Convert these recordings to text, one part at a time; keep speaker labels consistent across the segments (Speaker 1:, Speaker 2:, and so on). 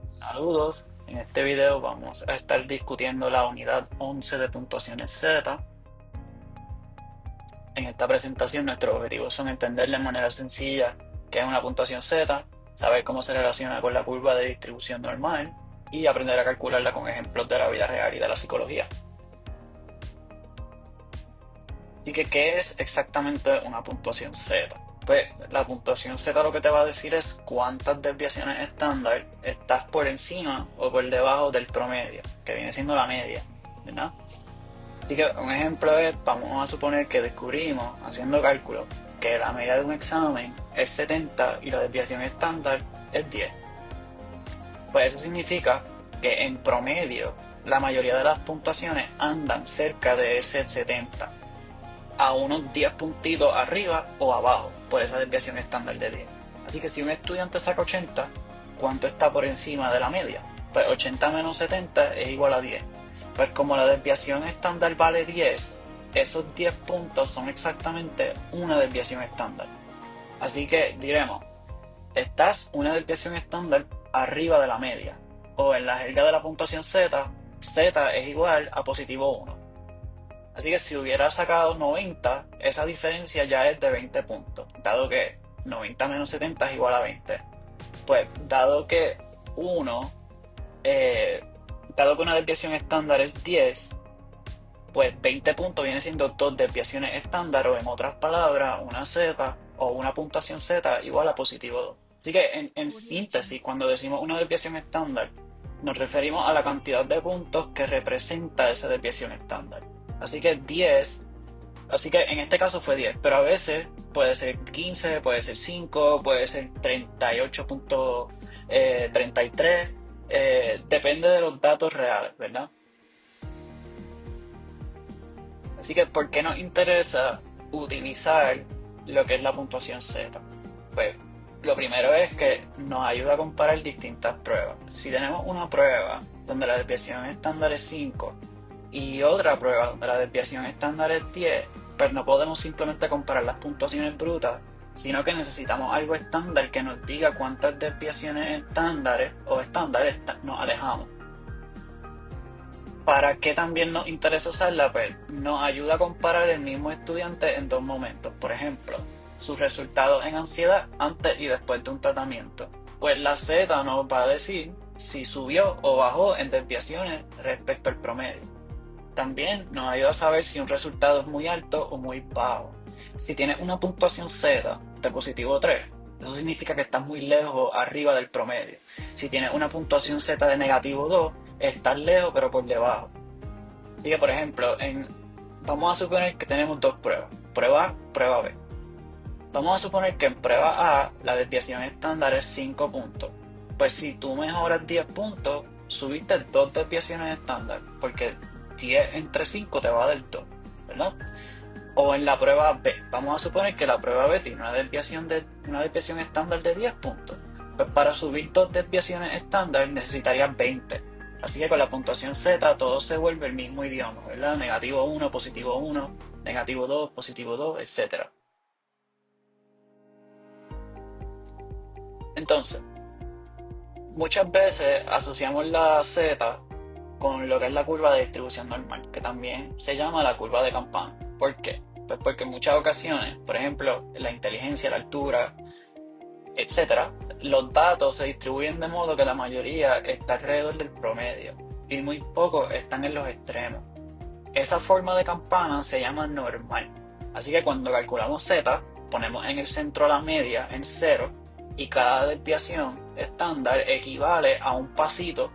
Speaker 1: Saludos, en este video vamos a estar discutiendo la unidad 11 de puntuaciones Z. En esta presentación nuestros objetivos son entender de manera sencilla qué es una puntuación Z, saber cómo se relaciona con la curva de distribución normal y aprender a calcularla con ejemplos de la vida real y de la psicología. Así que, ¿qué es exactamente una puntuación Z? Pues la puntuación Z lo que te va a decir es cuántas desviaciones estándar estás por encima o por debajo del promedio, que viene siendo la media, ¿verdad? Así que un ejemplo es, vamos a suponer que descubrimos, haciendo cálculos, que la media de un examen es 70 y la desviación estándar es 10. Pues eso significa que en promedio la mayoría de las puntuaciones andan cerca de ese 70, a unos 10 puntitos arriba o abajo por esa desviación estándar de 10. Así que si un estudiante saca 80, ¿cuánto está por encima de la media? Pues 80 menos 70 es igual a 10. Pues como la desviación estándar vale 10, esos 10 puntos son exactamente una desviación estándar. Así que diremos, estás una desviación estándar arriba de la media. O en la jerga de la puntuación Z, Z es igual a positivo 1. Así que si hubiera sacado 90, esa diferencia ya es de 20 puntos, dado que 90 menos 70 es igual a 20. Pues dado que 1, dado que una desviación estándar es 10, pues 20 puntos viene siendo dos desviaciones estándar, o en otras palabras, una Z o una puntuación Z igual a positivo 2. Así que en síntesis, cuando decimos una desviación estándar, nos referimos a la cantidad de puntos que representa esa desviación estándar. Así que 10, así que en este caso fue 10, pero a veces puede ser 15, puede ser 5, puede ser 38.33, depende de los datos reales, ¿verdad? Así que, ¿por qué nos interesa utilizar lo que es la puntuación Z? Pues lo primero es que nos ayuda a comparar distintas pruebas. Si tenemos una prueba donde la desviación estándar es 5 y otra prueba donde la desviación estándar es 10, pues no podemos simplemente comparar las puntuaciones brutas, sino que necesitamos algo estándar que nos diga cuántas desviaciones estándares o estándares nos alejamos. ¿Para qué también nos interesa usarla? Pues nos ayuda a comparar el mismo estudiante en dos momentos. Por ejemplo, sus resultados en ansiedad antes y después de un tratamiento. Pues la Z nos va a decir si subió o bajó en desviaciones respecto al promedio. También nos ayuda a saber si un resultado es muy alto o muy bajo. Si tienes una puntuación Z de positivo 3, eso significa que estás muy lejos arriba del promedio. Si tienes una puntuación Z de negativo 2, estás lejos pero por debajo. Así que, por ejemplo, vamos a suponer que tenemos dos pruebas, prueba A, prueba B. Vamos a suponer que en prueba A la desviación estándar es 5 puntos. Pues si tú mejoras 10 puntos, subiste dos desviaciones estándar, porque 10 entre 5 te va a dar 2, ¿verdad? O en la prueba B, vamos a suponer que la prueba B tiene una desviación estándar de 10 puntos. Pues para subir dos desviaciones estándar necesitarías 20. Así que con la puntuación Z todo se vuelve el mismo idioma, ¿verdad? Negativo 1, positivo 1, negativo 2, positivo 2, etc. Entonces, muchas veces asociamos la Z con lo que es la curva de distribución normal, que también se llama la curva de campana. ¿Por qué? Pues porque en muchas ocasiones, por ejemplo, la inteligencia, la altura, etcétera, los datos se distribuyen de modo que la mayoría está alrededor del promedio y muy pocos están en los extremos. Esa forma de campana se llama normal. Así que cuando calculamos Z, ponemos en el centro la media en 0 y cada desviación estándar equivale a un pasito,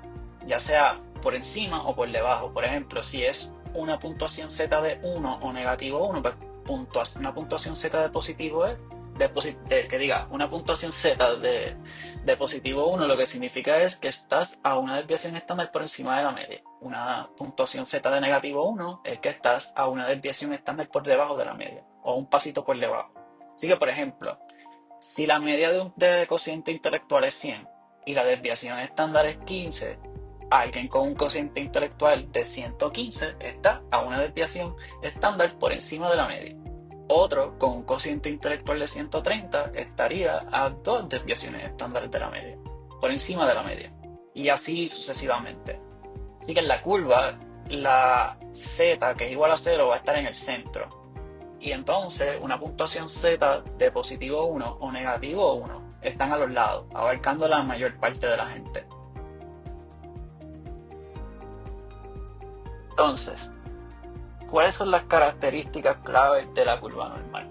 Speaker 1: ya sea por encima o por debajo. Por ejemplo, si es una puntuación Z de 1 o negativo 1, pues una puntuación Z de positivo es que diga una puntuación Z de positivo 1, lo que significa es que estás a una desviación estándar por encima de la media. Una puntuación Z de negativo 1 es que estás a una desviación estándar por debajo de la media, o un pasito por debajo. Así que, por ejemplo, si la media de cociente intelectual es 100 y la desviación estándar es 15, alguien con un cociente intelectual de 115 está a una desviación estándar por encima de la media. Otro con un cociente intelectual de 130 estaría a dos desviaciones estándares de la media, por encima de la media. y así sucesivamente. Así que en la curva, la z, que es igual a 0, va a estar en el centro. Y entonces una puntuación z de positivo 1 o negativo 1 están a los lados, abarcando la mayor parte de la gente. Entonces, ¿cuáles son las características claves de la curva normal?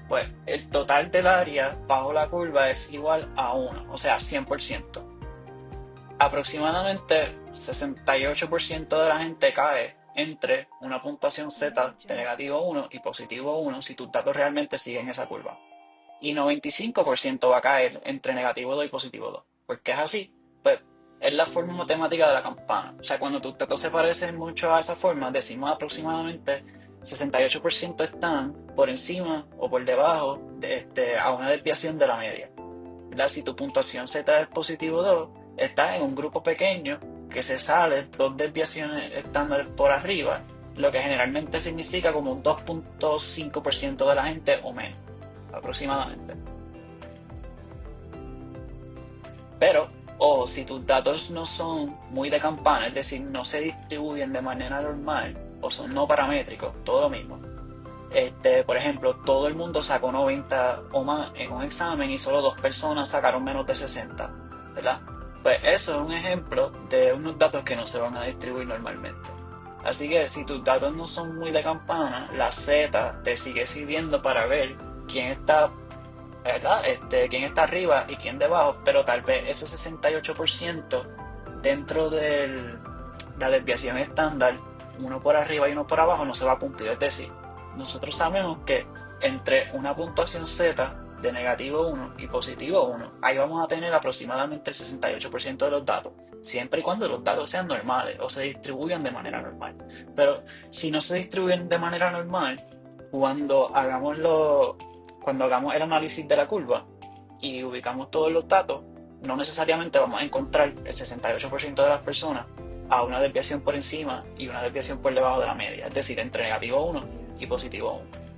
Speaker 1: Pues el total del área bajo la curva es igual a 1, o sea, 100%. Aproximadamente 68% de la gente cae entre una puntuación z de negativo 1 y positivo 1 si tus datos realmente siguen esa curva. Y 95% va a caer entre negativo 2 y positivo 2. ¿Por qué es así? Pues es la forma matemática de la campana. O sea, cuando tus datos se parecen mucho a esa forma, decimos aproximadamente 68% están por encima o por debajo a una desviación de la media. Si tu puntuación z es positivo 2, estás en un grupo pequeño que se sale 2 desviaciones estándares por arriba, lo que generalmente significa como un 2.5% de la gente o menos, aproximadamente. Pero, ojo, si tus datos no son muy de campana, es decir, no se distribuyen de manera normal o son no paramétricos, todo lo mismo. Por ejemplo, todo el mundo sacó 90 o más en un examen y solo 2 personas sacaron menos de 60, ¿verdad? Pues eso es un ejemplo de unos datos que no se van a distribuir normalmente. Así que si tus datos no son muy de campana, la Z te sigue sirviendo para ver quién está, ¿verdad? Quién está arriba y quién debajo, pero tal vez ese 68% dentro de la desviación estándar, uno por arriba y uno por abajo, no se va a cumplir. Es decir, nosotros sabemos que entre una puntuación z de negativo 1 y positivo 1, ahí vamos a tener aproximadamente el 68% de los datos, siempre y cuando los datos sean normales o se distribuyan de manera normal. Pero si no se distribuyen de manera normal, cuando hagamos el análisis de la curva y ubicamos todos los datos, no necesariamente vamos a encontrar el 68% de las personas a una desviación por encima y una desviación por debajo de la media, es decir, entre negativo 1 y positivo 1.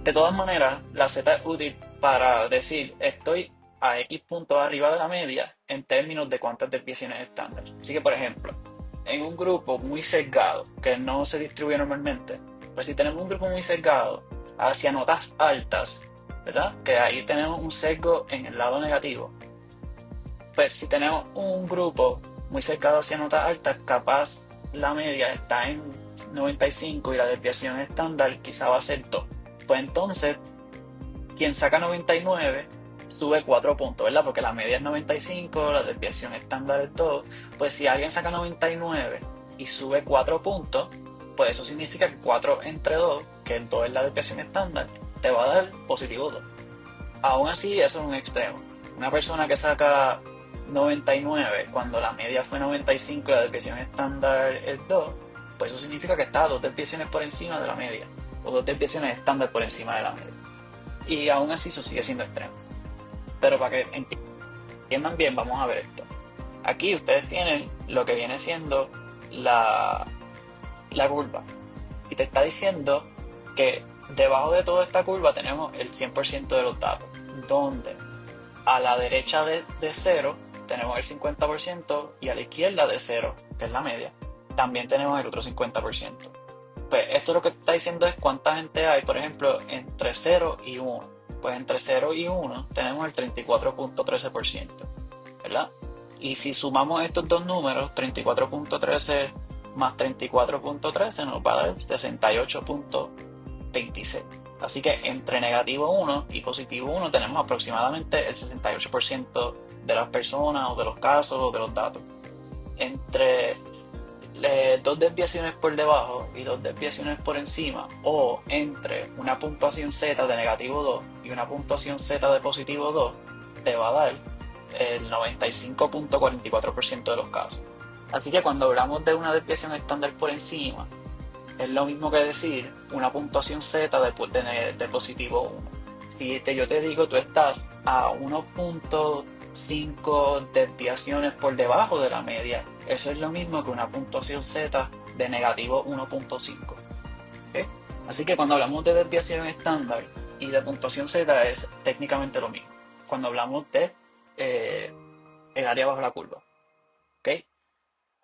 Speaker 1: De todas maneras, la z es útil para decir estoy a x puntos arriba de la media en términos de cuántas desviaciones estándar. Así que, por ejemplo, en un grupo muy sesgado que no se distribuye normalmente, pues si tenemos un grupo muy sesgado hacia notas altas, ¿verdad? Que ahí tenemos un sesgo en el lado negativo. Pues si tenemos un grupo muy sesgado hacia notas altas, capaz la media está en 95 y la desviación estándar quizá va a ser 2. Pues entonces, quien saca 99 sube 4 puntos, ¿verdad? Porque la media es 95, la desviación estándar es 2. Pues si alguien saca 99 y sube 4 puntos, pues eso significa que 4 entre 2, que 2 es la desviación estándar, te va a dar positivo 2. Aún así, eso es un extremo. Una persona que saca 99 cuando la media fue 95 y la desviación estándar es 2, pues eso significa que está 2 desviaciones por encima de la media, o 2 desviaciones estándar por encima de la media. Y aún así eso sigue siendo extremo. Pero para que entiendan bien, vamos a ver esto. Aquí ustedes tienen lo que viene siendo la curva. Y te está diciendo que debajo de toda esta curva tenemos el 100% de los datos. Donde a la derecha de 0 tenemos el 50% y a la izquierda de 0, que es la media, también tenemos el otro 50%. Pues esto lo que está diciendo es cuánta gente hay, por ejemplo, entre 0 y 1. Pues entre 0 y 1 tenemos el 34.13%, ¿verdad? Y si sumamos estos dos números, 34.13 más 34.13 nos va a dar 68.26. Así que entre negativo 1 y positivo 1 tenemos aproximadamente el 68% de las personas o de los casos o de los datos. Entre 2 desviaciones por debajo y 2 desviaciones por encima, o entre una puntuación z de negativo 2 y una puntuación z de positivo 2, te va a dar el 95.44% de los casos. Así que cuando hablamos de una desviación estándar por encima, es lo mismo que decir una puntuación z de positivo 1. Si yo te digo tú estás a 1.5 desviaciones por debajo de la media, eso es lo mismo que una puntuación z de negativo 1.5. ¿Okay? Así que cuando hablamos de desviación estándar y de puntuación z es técnicamente lo mismo. Cuando hablamos de el área bajo la curva. ¿ok?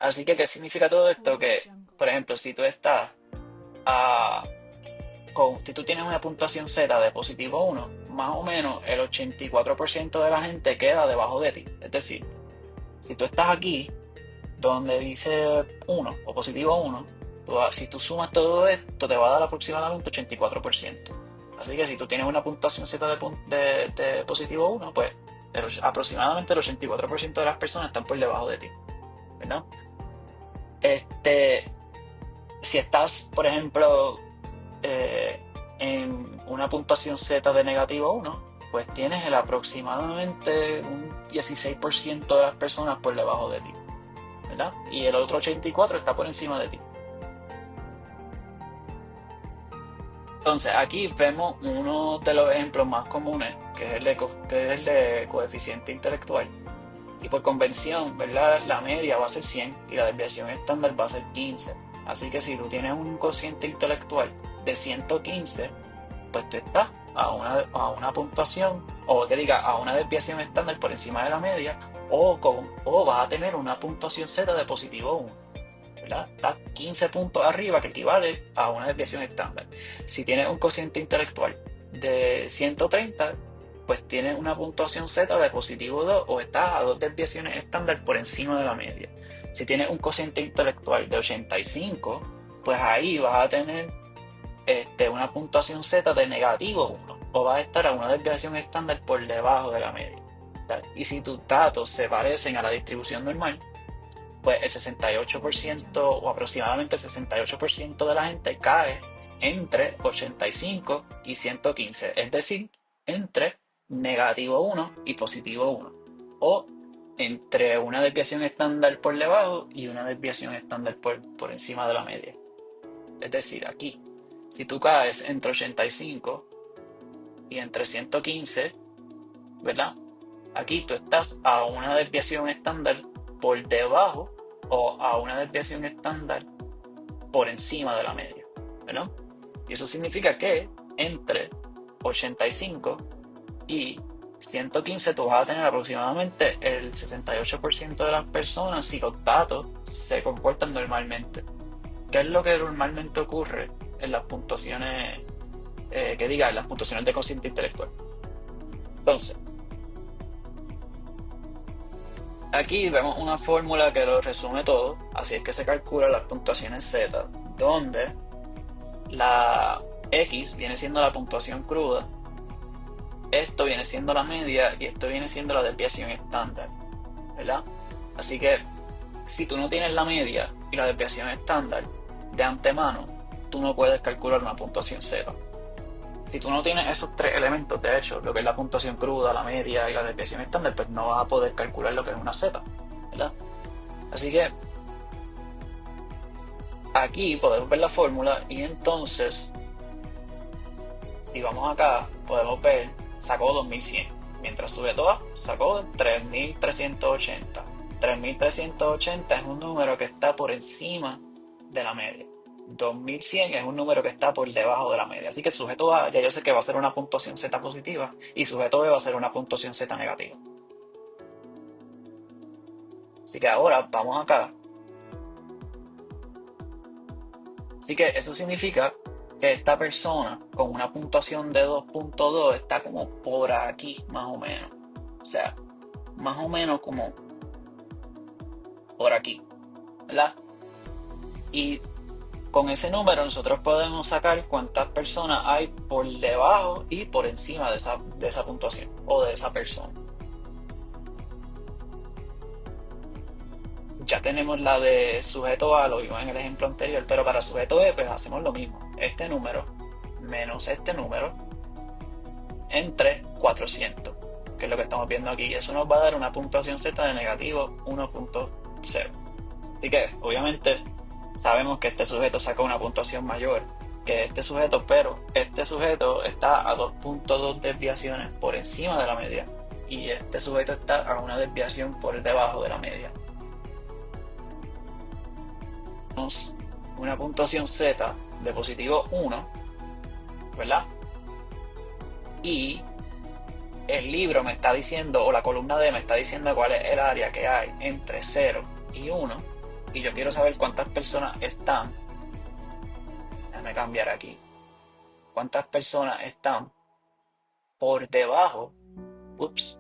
Speaker 1: Así que, ¿qué significa todo esto? Que, por ejemplo, si tú estás a, si tú tienes una puntuación Z de positivo 1, más o menos el 84% de la gente queda debajo de ti. Es decir, si tú estás aquí, donde dice 1 o positivo 1, si tú sumas todo esto, te va a dar aproximadamente 84%. Así que si tú tienes una puntuación Z de positivo 1, pues aproximadamente el 84% de las personas están por debajo de ti, ¿verdad? Este, si estás, por ejemplo, en una puntuación Z de negativo 1, pues tienes el aproximadamente un 16% de las personas por debajo de ti, ¿verdad? Y el otro 84% está por encima de ti. Entonces, aquí vemos uno de los ejemplos más comunes, que es el de coeficiente intelectual. Y por convención, ¿verdad? La media va a ser 100 y la desviación estándar va a ser 15. Así que si tú tienes un cociente intelectual de 115, pues tú estás a una puntuación, o que diga, a una desviación estándar por encima de la media, o vas a tener una puntuación Z de positivo 1. ¿Verdad? Estás 15 puntos arriba, que equivale a una desviación estándar. Si tienes un cociente intelectual de 130, pues tienes una puntuación Z de positivo 2 o estás a dos desviaciones estándar por encima de la media. Si tienes un cociente intelectual de 85, pues ahí vas a tener una puntuación Z de negativo 1 o vas a estar a una desviación estándar por debajo de la media. ¿Verdad? Y si tus datos se parecen a la distribución normal, pues el 68% o aproximadamente el 68% de la gente cae entre 85 y 115, es decir, entre negativo 1 y positivo 1, o entre una desviación estándar por debajo y una desviación estándar por encima de la media. Es decir, aquí, si tú caes entre 85 y entre 115, ¿verdad? Aquí tú estás a una desviación estándar por debajo o a una desviación estándar por encima de la media, ¿verdad? Y eso significa que entre 85 y 115 tú vas a tener aproximadamente el 68% de las personas si los datos se comportan normalmente. ¿Qué es lo que normalmente ocurre en las puntuaciones, en las puntuaciones de cociente intelectual? Entonces, aquí vemos una fórmula que lo resume todo, así es que se calculan las puntuaciones Z, donde la X viene siendo la puntuación cruda, esto viene siendo la media y esto viene siendo la desviación estándar, ¿verdad? Así que si tú no tienes la media y la desviación estándar de antemano, tú no puedes calcular una puntuación Z. Si tú no tienes esos tres elementos, de hecho, lo que es la puntuación cruda, la media y la desviación estándar, pues no vas a poder calcular lo que es una Z, ¿verdad? Así que aquí podemos ver la fórmula y entonces, si vamos acá, podemos ver, sacó 2100, mientras sujeto A sacó 3380. 3380 es un número que está por encima de la media. 2100 es un número que está por debajo de la media. Así que sujeto A ya yo sé que va a ser una puntuación Z positiva y sujeto B va a ser una puntuación Z negativa. Así que ahora vamos acá. Así que eso significa que esta persona con una puntuación de 2.2 está como por aquí, más o menos. O sea, más o menos como por aquí, ¿verdad? Y con ese número nosotros podemos sacar cuántas personas hay por debajo y por encima de esa puntuación o de esa persona. Ya tenemos la de sujeto A, lo vimos en el ejemplo anterior, pero para sujeto B pues hacemos lo mismo. Este número menos este número entre 400, que es lo que estamos viendo aquí. Eso nos va a dar una puntuación Z de negativo 1.0. Así que obviamente sabemos que este sujeto saca una puntuación mayor que este sujeto, pero este sujeto está a 2.2 desviaciones por encima de la media y este sujeto está a una desviación por debajo de la media. Tenemos una puntuación Z de positivo 1, ¿verdad? Y el libro me está diciendo, o la columna D me está diciendo cuál es el área que hay entre 0 y 1, y yo quiero saber cuántas personas están, déjame cambiar aquí, cuántas personas están por debajo, ups,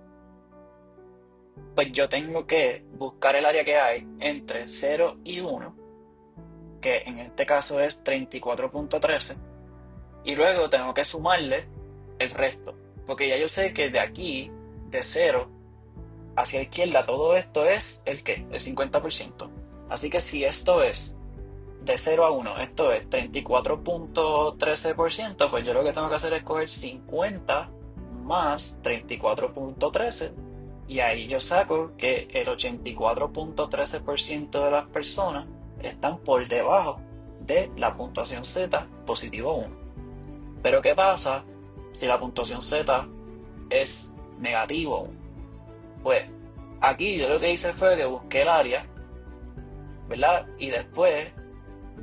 Speaker 1: pues yo tengo que buscar el área que hay entre 0 y 1, que en este caso es 34.13, y luego tengo que sumarle el resto, porque ya yo sé que de aquí, de 0 hacia la izquierda, todo esto es el ¿qué? El 50%. Así que si esto es de 0 a 1, esto es 34.13%, pues yo lo que tengo que hacer es coger 50 más 34.13, y ahí yo saco que el 84.13% de las personas están por debajo de la puntuación Z positivo 1. Pero ¿qué pasa si la puntuación Z es negativo 1? Pues aquí yo lo que hice fue que busqué el área, ¿verdad? Y después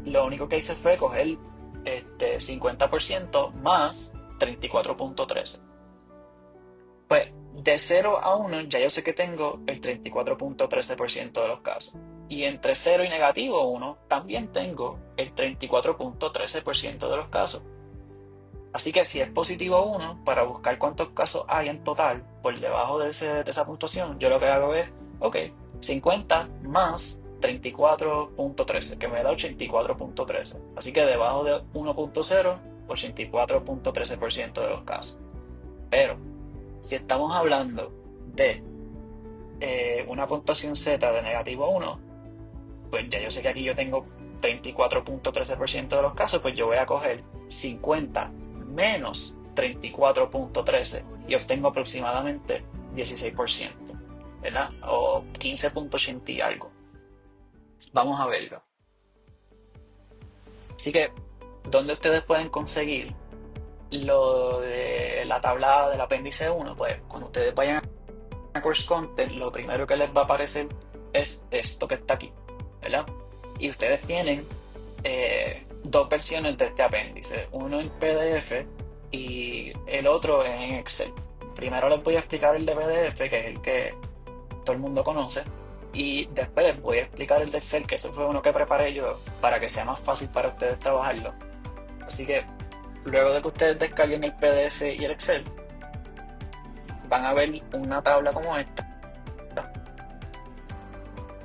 Speaker 1: lo único que hice fue coger 50% más 34.13. Pues de 0 a 1 ya yo sé que tengo el 34.13% de los casos. Y entre 0 y negativo 1 también tengo el 34.13% de los casos. Así que si es positivo 1, para buscar cuántos casos hay en total por debajo de esa puntuación, yo lo que hago es, ok, 50 más 34.13, que me da 84.13. Así que debajo de 1.0, 84.13% de los casos. Pero si estamos hablando de una puntuación Z de negativo 1, pues ya yo sé que aquí yo tengo 34.13% de los casos, pues yo voy a coger 50 menos 34.13 y obtengo aproximadamente 16%, ¿verdad? O 15.80 y algo. Vamos a verlo. Así que, ¿dónde ustedes pueden conseguir lo de la tabla del apéndice 1? Pues cuando ustedes vayan a Course Content, lo primero que les va a aparecer es esto que está aquí, ¿verdad? Y ustedes tienen dos versiones de este apéndice, uno en PDF y el otro en Excel. Primero les voy a explicar el de PDF, que es el que todo el mundo conoce, y después les voy a explicar el de Excel, que ese fue uno que preparé yo para que sea más fácil para ustedes trabajarlo. Así que luego de que ustedes descarguen el PDF y el Excel, van a ver una tabla como esta.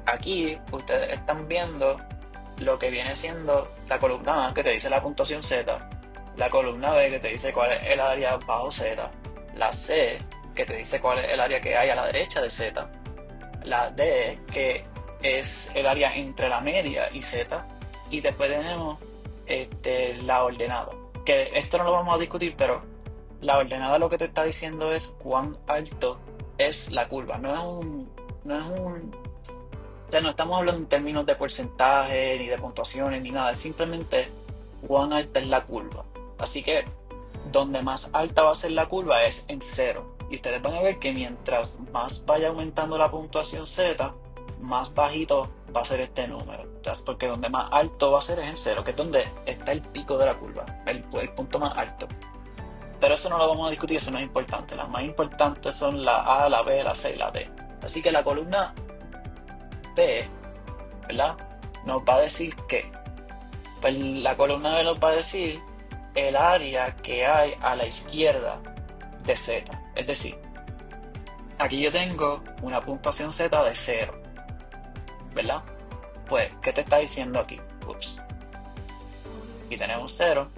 Speaker 1: Aquí ustedes están viendo lo que viene siendo la columna A, que te dice la puntuación Z, la columna B, que te dice cuál es el área bajo Z, la C, que te dice cuál es el área que hay a la derecha de Z, la D, que es el área entre la media y Z, y después tenemos la ordenada, que esto no lo vamos a discutir, pero la ordenada lo que te está diciendo es cuán alto es la curva, o sea, no estamos hablando en términos de porcentaje, ni de puntuaciones, ni nada. Es simplemente cuán alta es la curva. Así que donde más alta va a ser la curva es en 0. Y ustedes van a ver que mientras más vaya aumentando la puntuación Z, más bajito va a ser este número. Entonces, porque donde más alto va a ser es en 0, que es donde está el pico de la curva, el punto más alto. Pero eso no lo vamos a discutir, eso no es importante. Las más importantes son la A, la B, la C y la D. Así que la columna B, ¿verdad? Nos va a decir que, pues la columna B nos va a decir el área que hay a la izquierda de Z. Es decir, aquí yo tengo una puntuación Z de 0, ¿verdad? Pues, ¿qué te está diciendo aquí? Ups. Aquí tenemos 0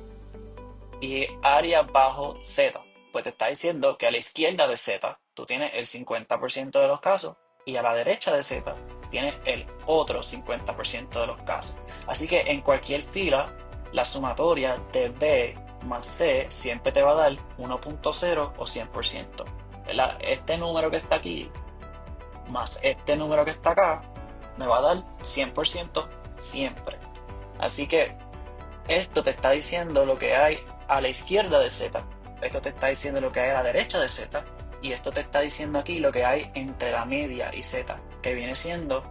Speaker 1: y área bajo Z. Pues te está diciendo que a la izquierda de Z tú tienes el 50% de los casos y a la derecha de Z tienes el otro 50% de los casos. Así que en cualquier fila, la sumatoria de B más C siempre te va a dar 1.0 o 100%. ¿Verdad? Este número que está aquí más este número que está acá me va a dar 100% siempre. Así que esto te está diciendo lo que hay a la izquierda de Z. Esto te está diciendo lo que hay a la derecha de Z. Y esto te está diciendo aquí lo que hay entre la media y Z, que viene siendo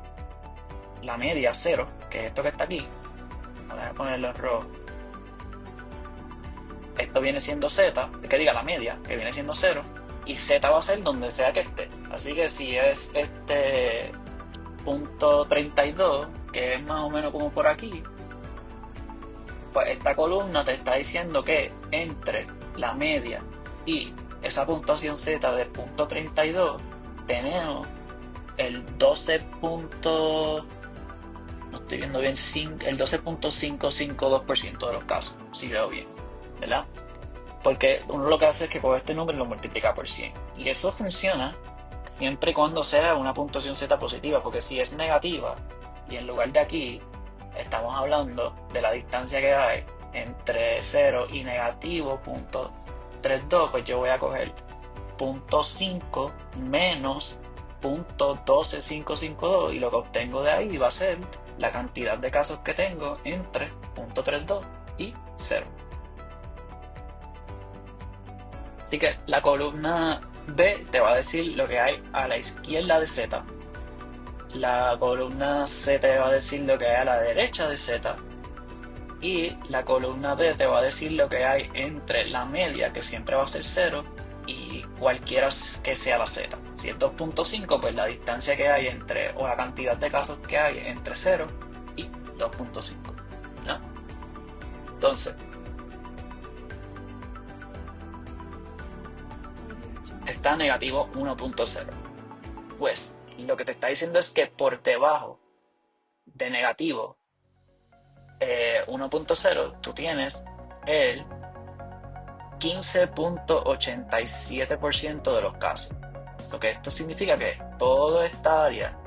Speaker 1: la media 0, que es esto que está aquí. Vamos a ponerlo en rojo. Esto viene siendo Z, que diga la media, que viene siendo 0, y Z va a ser donde sea que esté. Así que si es punto 32, que es más o menos como por aquí, pues esta columna te está diciendo que entre la media y esa puntuación Z de punto 32 tenemos el 12. No estoy viendo bien, el 12.552% de los casos, si veo bien, ¿verdad? Porque uno lo que hace es que coge este número y lo multiplica por 100. Y eso funciona siempre y cuando sea una puntuación Z positiva, porque si es negativa, y en lugar de aquí estamos hablando de la distancia que hay entre 0 y negativo punto 32, pues yo voy a coger punto 5 menos punto 12552 y lo que obtengo de ahí va a ser la cantidad de casos que tengo entre punto 32 y 0. Así que la columna B te va a decir lo que hay a la izquierda de Z. La columna C te va a decir lo que hay a la derecha de Z. Y la columna D te va a decir lo que hay entre la media, que siempre va a ser 0, y cualquiera que sea la Z. Si es 2.5, pues la distancia que hay entre, o la cantidad de casos que hay entre 0 y 2.5, ¿no? Entonces, está negativo 1.0. Pues lo que te está diciendo es que por debajo de negativo 1.0 tú tienes el 15.87% de los casos. Eso que esto significa que toda esta área,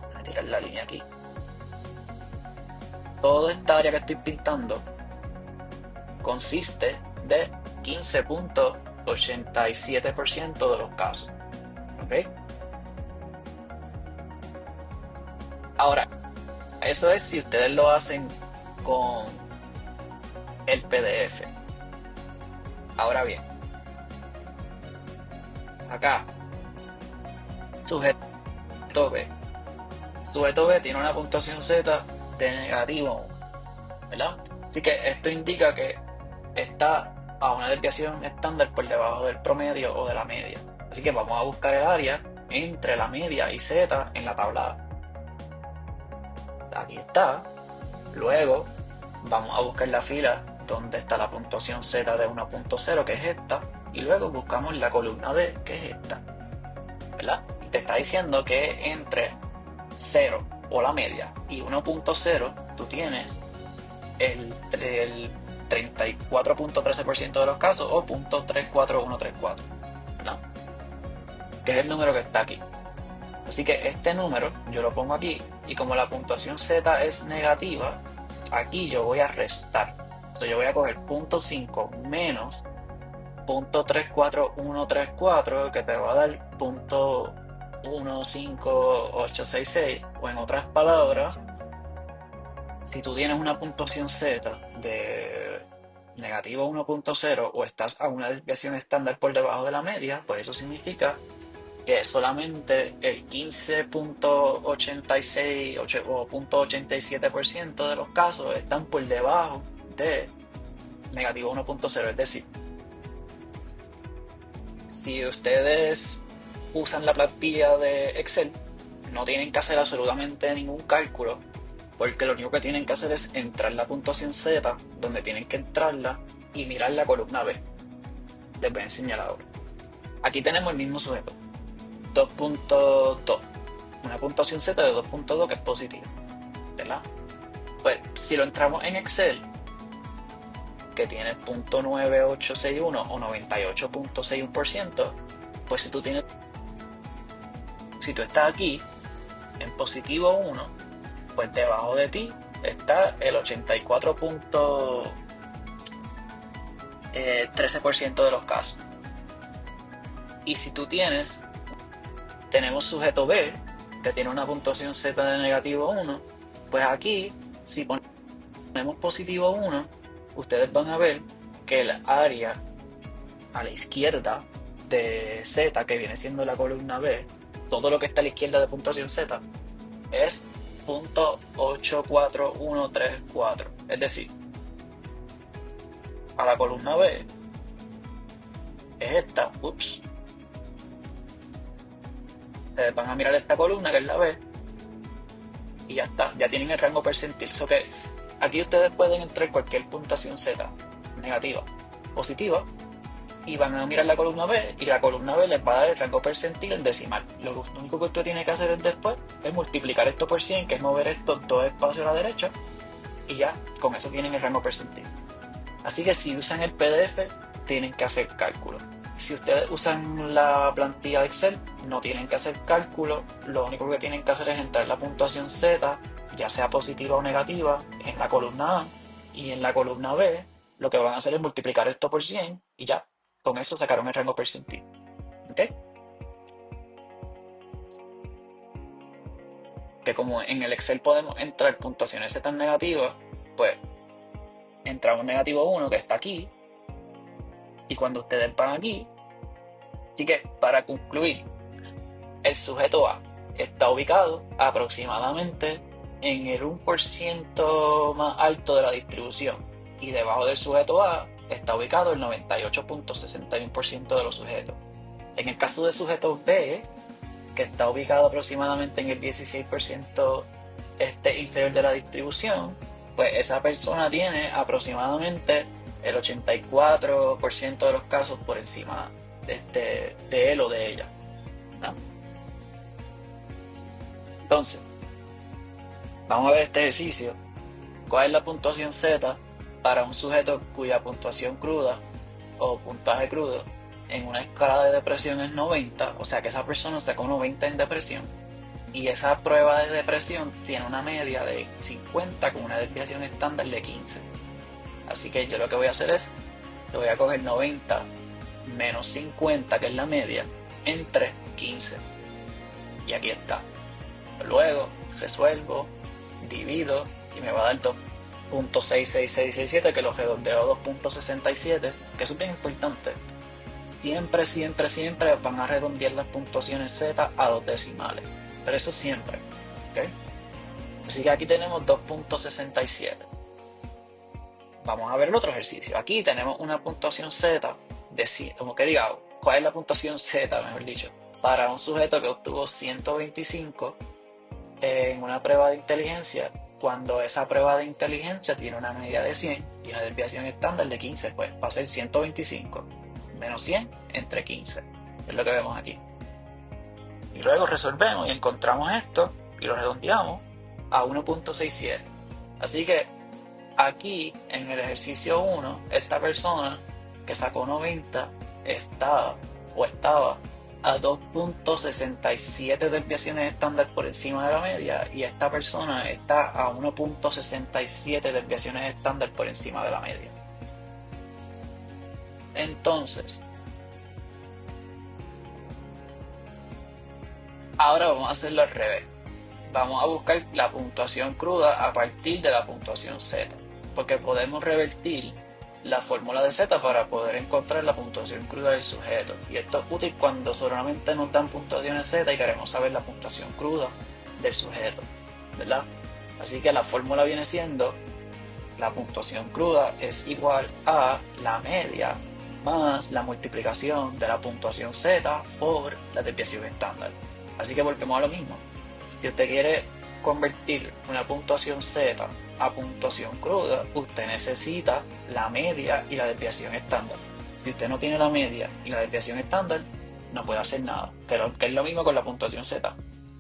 Speaker 1: voy a tirar la línea aquí, toda esta área que estoy pintando consiste de 15.87% de los casos. ¿Ok? Ahora, eso es si ustedes lo hacen con el PDF. Ahora bien, acá, sujeto B. Sujeto B tiene una puntuación Z de negativo 1, ¿verdad? Así que esto indica que está a una desviación estándar por debajo del promedio o de la media. Así que vamos a buscar el área entre la media y Z en la tabla A. Aquí está. Luego vamos a buscar la fila donde está la puntuación Z de 1.0, que es esta, y luego buscamos la columna D, que es esta, ¿verdad? Y te está diciendo que entre 0 o la media y 1.0 tú tienes el 34.13% de los casos o .34134, ¿no? Que es el número que está aquí. Así que este número yo lo pongo aquí y como la puntuación Z es negativa, aquí yo voy a restar. Yo voy a coger 0.5 menos .34134, que te va a dar .15866, o en otras palabras, si tú tienes una puntuación Z de negativo 1.0 o estás a una desviación estándar por debajo de la media, pues eso significa que solamente el 15.86 o 0.87% de los casos están por debajo de negativo 1.0. Es decir, si ustedes usan la plantilla de Excel, no tienen que hacer absolutamente ningún cálculo, porque lo único que tienen que hacer es entrar la puntuación Z donde tienen que entrarla y mirar la columna B. Les voy a enseñar ahora. Aquí tenemos el mismo sujeto, 2.2, una puntuación Z de 2.2 que es positiva, ¿verdad? Pues si lo entramos en Excel, que tiene .9861 o 98.61%, pues si tú estás aquí en positivo 1, pues debajo de ti está el 84.13% de los casos. Y si tú tenemos sujeto B, que tiene una puntuación Z de negativo 1, pues aquí, si ponemos positivo 1, ustedes van a ver que el área a la izquierda de Z, que viene siendo la columna B, todo lo que está a la izquierda de puntuación Z, es .84134. Es decir, a la columna B es esta, ustedes van a mirar esta columna que es la B y ya está, ya tienen el rango percentil. So que aquí ustedes pueden entrar cualquier puntuación Z, negativa, positiva, y van a mirar la columna B y la columna B les va a dar el rango percentil en decimal. Lo único que usted tiene que hacer es después es multiplicar esto por 100, que es mover esto todo espacio a la derecha, y ya con eso tienen el rango percentil. Así que si usan el PDF tienen que hacer cálculo. Si ustedes usan la plantilla de Excel no tienen que hacer cálculo, lo único que tienen que hacer es entrar la puntuación Z, ya sea positiva o negativa, en la columna A, y en la columna B lo que van a hacer es multiplicar esto por 100 y ya, con eso sacaron el rango percentil. ¿Ok? Que como en el Excel podemos entrar puntuaciones Z negativas, pues entramos negativo 1 que está aquí, y cuando ustedes van aquí, así que para concluir, el sujeto A está ubicado aproximadamente en el 1% más alto de la distribución, y debajo del sujeto A está ubicado el 98.61% de los sujetos. En el caso de sujeto B, que está ubicado aproximadamente en el 16% inferior de la distribución, pues esa persona tiene aproximadamente el 84% de los casos por encima de él o de ella, ¿no? Entonces, vamos a ver este ejercicio. ¿Cuál es la puntuación Z para un sujeto cuya puntuación cruda o puntaje crudo en una escala de depresión es 90? O sea que esa persona sacó 90 en depresión, y esa prueba de depresión tiene una media de 50 con una desviación estándar de 15. Así que yo lo que voy a hacer es, le voy a coger 90 menos 50, que es la media, entre 15. Y aquí está. Luego resuelvo, divido y me va a dar 2.66667, que lo redondeo a 2.67, que eso es bien importante. Siempre van a redondear las puntuaciones Z a 2 decimales. Pero eso siempre, ¿ok? Así que aquí tenemos 2.67. Vamos a ver el otro ejercicio. Aquí tenemos una puntuación Z de, como que diga, ¿cuál es la puntuación Z, mejor dicho? Para un sujeto que obtuvo 125 en una prueba de inteligencia, cuando esa prueba de inteligencia tiene una media de 100 y una desviación estándar de 15, pues va a ser 125 menos 100 entre 15. Es lo que vemos aquí. Y luego resolvemos y encontramos esto y lo redondeamos a 1.67. Así que aquí en el ejercicio 1, esta persona que sacó 90 estaba a 2.67 desviaciones estándar por encima de la media, y esta persona está a 1.67 desviaciones estándar por encima de la media. Entonces, ahora vamos a hacerlo al revés. Vamos a buscar la puntuación cruda a partir de la puntuación Z, porque podemos revertir la fórmula de Z para poder encontrar la puntuación cruda del sujeto. Y esto es útil cuando solamente nos dan puntuaciones Z y queremos saber la puntuación cruda del sujeto, ¿verdad? Así que la fórmula viene siendo: la puntuación cruda es igual a la media más la multiplicación de la puntuación Z por la desviación estándar. Así que volvemos a lo mismo. Si usted quiere convertir una puntuación Z a puntuación cruda, usted necesita la media y la desviación estándar. Si usted no tiene la media y la desviación estándar, no puede hacer nada, pero que es lo mismo con la puntuación Z.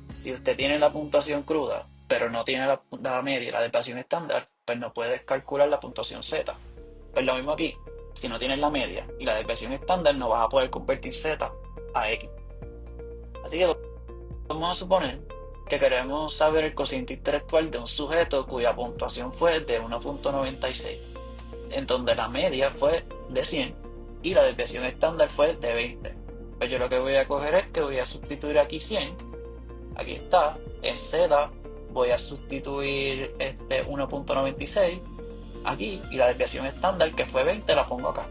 Speaker 1: Si usted tiene la puntuación cruda, pero no tiene la media y la desviación estándar, pues no puedes calcular la puntuación Z. Pues lo mismo aquí. Si no tienes la media y la desviación estándar, no vas a poder convertir Z a X. Así que vamos a suponer que queremos saber el cociente intelectual de un sujeto cuya puntuación fue de 1.96, en donde la media fue de 100 y la desviación estándar fue de 20. Pues yo lo que voy a coger es que voy a sustituir aquí 100, aquí está, en Z voy a sustituir 1.96 aquí, y la desviación estándar, que fue 20, la pongo acá.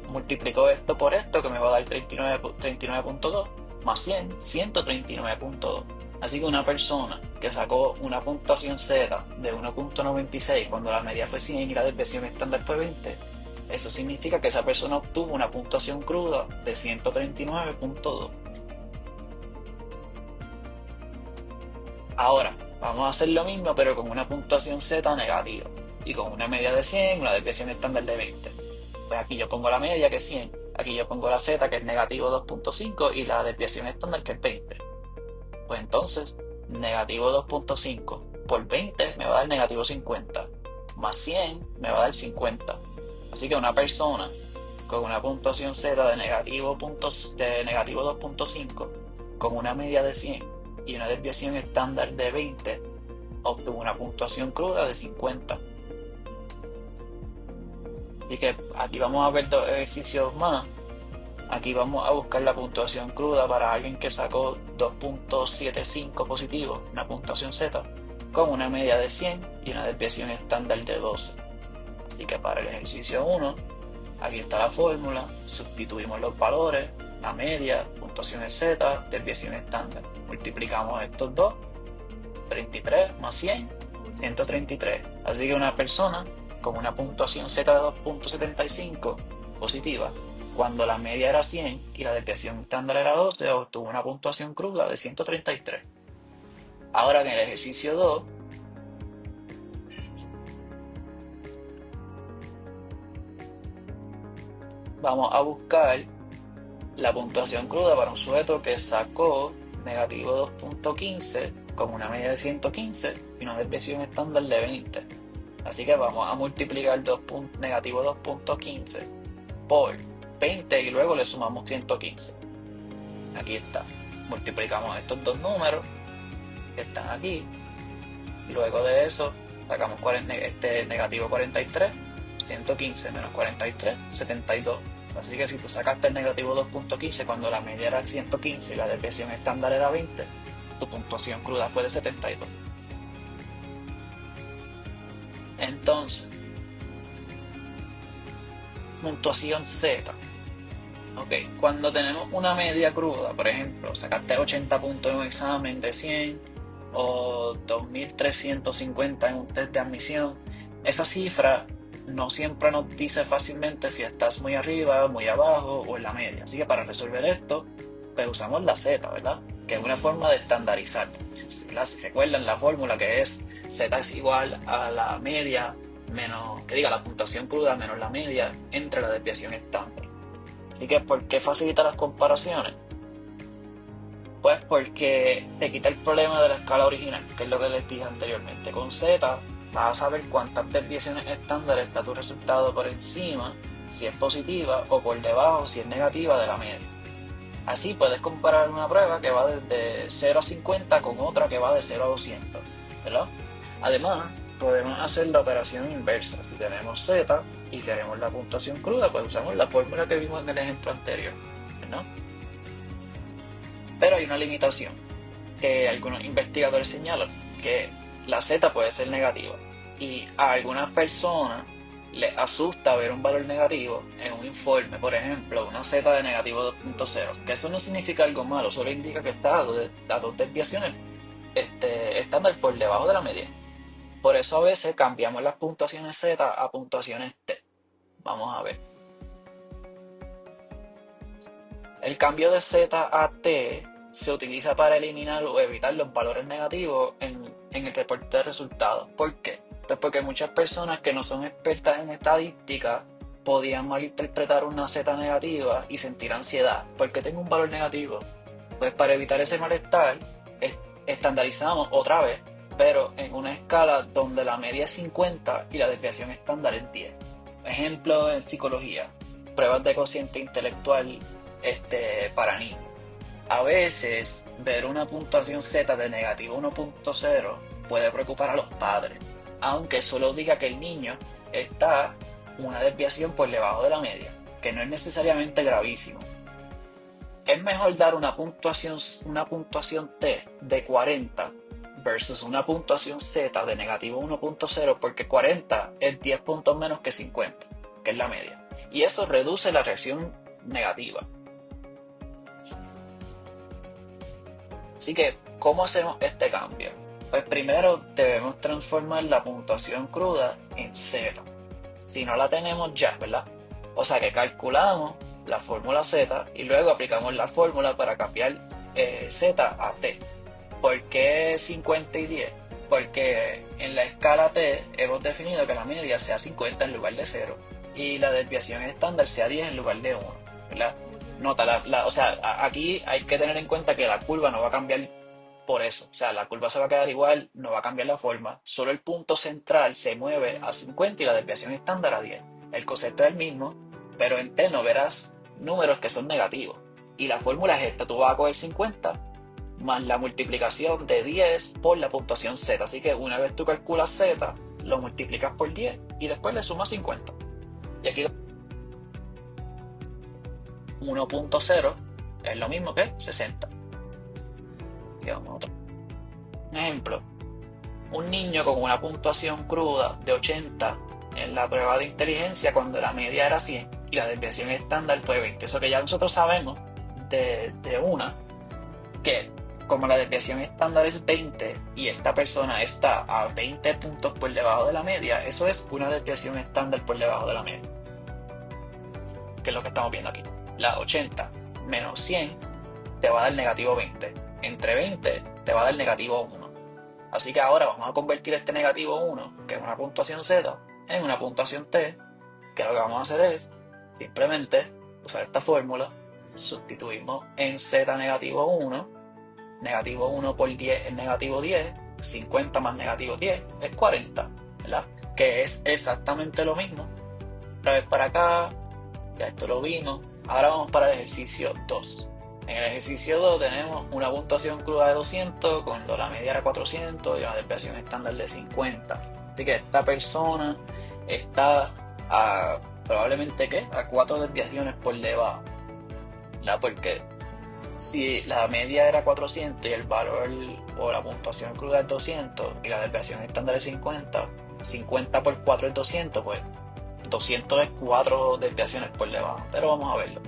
Speaker 1: Multiplico esto por esto, que me va a dar 39.2 más 100, 139.2. Así que una persona que sacó una puntuación Z de 1.96 cuando la media fue 100 y la desviación estándar fue 20, eso significa que esa persona obtuvo una puntuación cruda de 139.2. Ahora, vamos a hacer lo mismo pero con una puntuación Z negativa y con una media de 100 y una desviación estándar de 20. Pues aquí yo pongo la media que es 100, aquí yo pongo la Z que es negativo 2.5 y la desviación estándar que es 20. Pues entonces, negativo 2.5 por 20 me va a dar negativo 50, más 100 me va a dar 50. Así que una persona con una puntuación Z de negativo 2.5 con una media de 100 y una desviación estándar de 20 obtuvo una puntuación cruda de 50. Así que aquí vamos a ver dos ejercicios más. Aquí vamos a buscar la puntuación cruda para alguien que sacó 2.75 positivo, una puntuación Z, con una media de 100 y una desviación estándar de 12. Así que para el ejercicio 1, aquí está la fórmula, sustituimos los valores, la media, puntuación es Z, desviación estándar. Multiplicamos estos dos, 33 más 100, 133. Así que una persona con una puntuación Z de 2.75 positiva, cuando la media era 100 y la desviación estándar era 12, obtuvo una puntuación cruda de 133. Ahora en el ejercicio 2, vamos a buscar la puntuación cruda para un sujeto que sacó negativo 2.15 con una media de 115 y una desviación estándar de 20. Así que vamos a multiplicar negativo 2.15 por 20 y luego le sumamos 115. Aquí está. Multiplicamos estos dos números que están aquí. Luego de eso sacamos negativo 43, 115 menos 43, 72. Así que si tú sacaste el negativo 2.15 cuando la media era 115 y la desviación estándar era 20, tu puntuación cruda fue de 72. Entonces, puntuación Z. Ok, cuando tenemos una media cruda, por ejemplo, sacaste 80 puntos en un examen de 100 o 2350 en un test de admisión, esa cifra no siempre nos dice fácilmente si estás muy arriba, muy abajo o en la media. Así que para resolver esto, pues usamos la Z, ¿verdad? Que es una forma de estandarizar. Si recuerdan la fórmula que es Z es igual a la media menos, que diga la puntuación cruda menos la media entre la desviación estándar. Así que, ¿por qué facilita las comparaciones? Pues porque te quita el problema de la escala original, que es lo que les dije anteriormente. Con Z vas a saber cuántas desviaciones estándar está tu resultado por encima, si es positiva, o por debajo, si es negativa de la media. Así puedes comparar una prueba que va desde 0 a 50 con otra que va de 0 a 200, ¿verdad? Además, podemos hacer la operación inversa. Si tenemos Z y queremos la puntuación cruda, pues usamos la fórmula que vimos en el ejemplo anterior, ¿no? Pero hay una limitación que algunos investigadores señalan, que la Z puede ser negativa y a algunas personas les asusta ver un valor negativo en un informe, por ejemplo, una Z de negativo 2.0, que eso no significa algo malo, solo indica que está a dos desviaciones estándar por debajo de la media. Por eso a veces cambiamos las puntuaciones Z a puntuaciones T. Vamos a ver. El cambio de Z a T se utiliza para eliminar o evitar los valores negativos en el reporte de resultados. ¿Por qué? Pues porque muchas personas que no son expertas en estadística podían malinterpretar una Z negativa y sentir ansiedad. ¿Por qué tengo un valor negativo? Pues para evitar ese malestar, estandarizamos otra vez, pero en una escala donde la media es 50 y la desviación estándar es 10. Ejemplo en psicología, pruebas de cociente intelectual para niños. A veces ver una puntuación Z de negativo 1.0 puede preocupar a los padres, aunque solo diga que el niño está una desviación por debajo de la media, que no es necesariamente gravísimo. Es mejor dar una puntuación T de 40 versus una puntuación Z de negativo 1.0 porque 40 es 10 puntos menos que 50, que es la media. Y eso reduce la reacción negativa. Así que, ¿cómo hacemos este cambio? Pues primero debemos transformar la puntuación cruda en Z. Si no la tenemos ya, ¿verdad? O sea que calculamos la fórmula Z y luego aplicamos la fórmula para cambiar Z a T. ¿Por qué 50 y 10? Porque en la escala T hemos definido que la media sea 50 en lugar de 0 y la desviación estándar sea 10 en lugar de 1, ¿verdad? Nota, o sea, aquí hay que tener en cuenta que la curva no va a cambiar por eso. O sea, la curva se va a quedar igual, no va a cambiar la forma. Solo el punto central se mueve a 50 y la desviación estándar a 10. El concepto es el mismo, pero en T no verás números que son negativos. Y la fórmula es esta, tú vas a coger 50 más la multiplicación de 10 por la puntuación Z. Así que una vez tú calculas Z, lo multiplicas por 10 y después le sumas 50. Y aquí 1.0 es lo mismo que 60. Digamos otro. Un ejemplo, un niño con una puntuación cruda de 80 en la prueba de inteligencia cuando la media era 100 y la desviación estándar fue 20. Eso que ya nosotros sabemos de una, que como la desviación estándar es 20 y esta persona está a 20 puntos por debajo de la media, eso es una desviación estándar por debajo de la media, que es lo que estamos viendo aquí. La 80 menos 100 te va a dar negativo 20. Entre 20 te va a dar negativo 1. Así que ahora vamos a convertir este negativo 1, que es una puntuación Z, en una puntuación T, que lo que vamos a hacer es simplemente usar esta fórmula, sustituimos en Z negativo 1, negativo 1 por 10 es negativo 10, 50 más negativo 10 es 40, ¿verdad? Que es exactamente lo mismo. Otra vez para acá, ya esto lo vimos. Ahora vamos para el ejercicio 2. En el ejercicio 2 tenemos una puntuación cruda de 200 cuando la media era 400 y una desviación estándar de 50. Así que esta persona está a probablemente ¿qué? A 4 desviaciones por debajo, ¿verdad? Porque si la media era 400 y el valor o la puntuación cruda es 200 y la desviación estándar es 50, 50 por 4 es 200, pues 200 es 4 desviaciones por debajo. Pero vamos a verlo.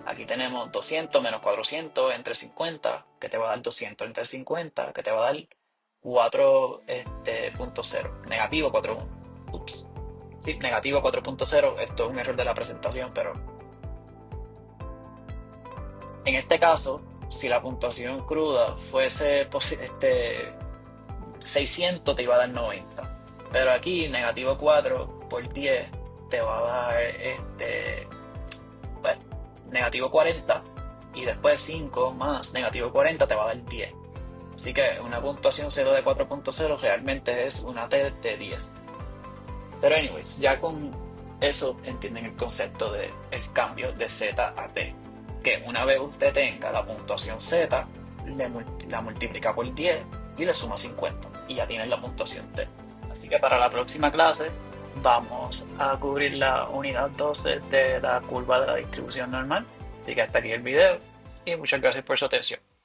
Speaker 1: Aquí tenemos 200 menos 400 entre 50, que te va a dar 200 entre 50, que te va a dar 4.0, negativo 4.1. Ups. Sí, negativo 4.0. Esto es un error de la presentación, pero en este caso, si la puntuación cruda fuese 600, te iba a dar 90. Pero aquí, negativo 4 por 10 te va a dar negativo 40 y después 5 más negativo 40 te va a dar 10. Así que una puntuación 0 de 4.0 realmente es una T de 10. Pero anyways, ya con eso entienden el concepto del cambio de Z a T. Que una vez usted tenga la puntuación Z, la multiplica por 10 y le suma 50. Y ya tienes la puntuación T. Así que para la próxima clase vamos a cubrir la unidad 12 de la curva de la distribución normal. Así que hasta aquí el video y muchas gracias por su atención.